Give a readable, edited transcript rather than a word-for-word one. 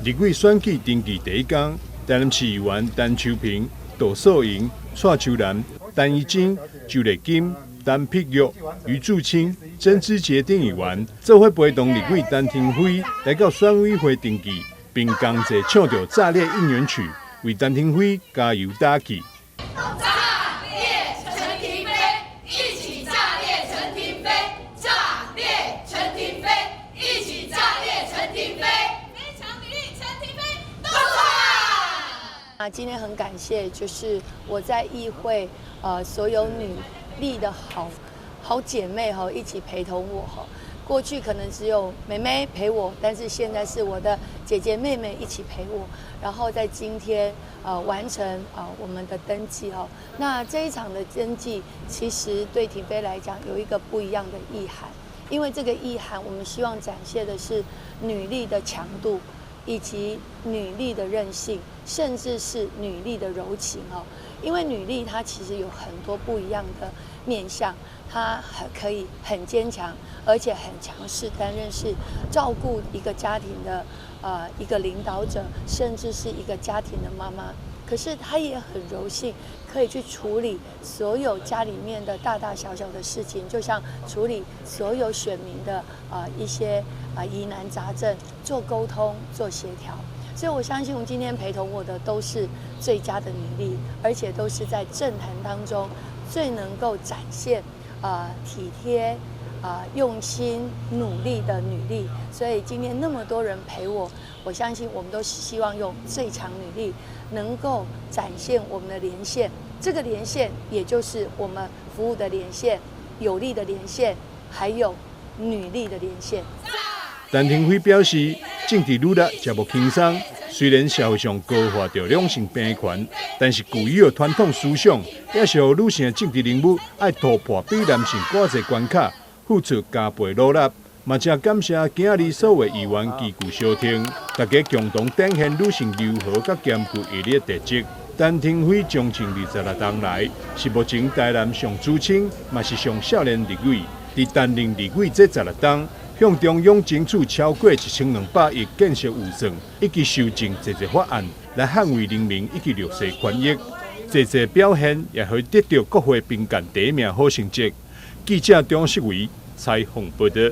立委选举登记第一天，台南市议员陈秋平、杜素莹、蔡秋兰、陈怡晶、周丽金、陈碧玉、余柱清、曾之杰等议员，做伙陪同立委陈廷辉来到选委会登记，并同齐唱着炸裂应援曲，为陈廷辉加油打气。炸裂陈廷飞，一起炸裂陈廷飞，炸裂陈廷飞，一起炸裂陈廷飞，非常努力，陈廷飞动今天很感谢，就是我在议会所有女力的好姐妹一起陪同我过去可能只有妹妹陪我，但是现在是我的姐姐妹妹一起陪我，然后在今天完成我们的登记那这一场的登记，其实对廷飞来讲有一个不一样的意涵，因为这个意涵我们希望展现的是女力的强度，以及女力的韧性，甚至是女力的柔情因为女力她其实有很多不一样的面向，她可以很坚强，而且很强势，担任是照顾一个家庭的一个领导者，甚至是一个家庭的妈妈。可是她也很柔性，可以去处理所有家里面的大大小小的事情，就像处理所有选民的一些疑难杂症，做沟通、做协调。所以我相信，我们今天陪同我的都是最佳的女力，而且都是在政坛当中最能够展现体贴、用心、努力的女力。所以今天那么多人陪我，我相信我们都希望用最强女力，能够展现我们的连线。这个连线，也就是我们服务的连线、有力的连线，还有女力的连线。陈廷辉表示，政治努力才无轻松。虽然社会上高化着两性平权，但是具有传统思想，也是让女性的政治人物爱突破比男性更侪关卡，付出加倍努力。嘛，正感谢今日所有议员旗鼓相挺，大家共同展现女性柔和甲兼具毅力的特质。陈廷辉将近26年来，是目前台南上资深，嘛是上少年立委。伫担任立委这16年，向中央争取超过1200亿建设预算，以及修正侪法案，来捍卫人民以及弱势权益。这表现也可以得到国会评鉴第一名好成绩。记者张世伟采访报道。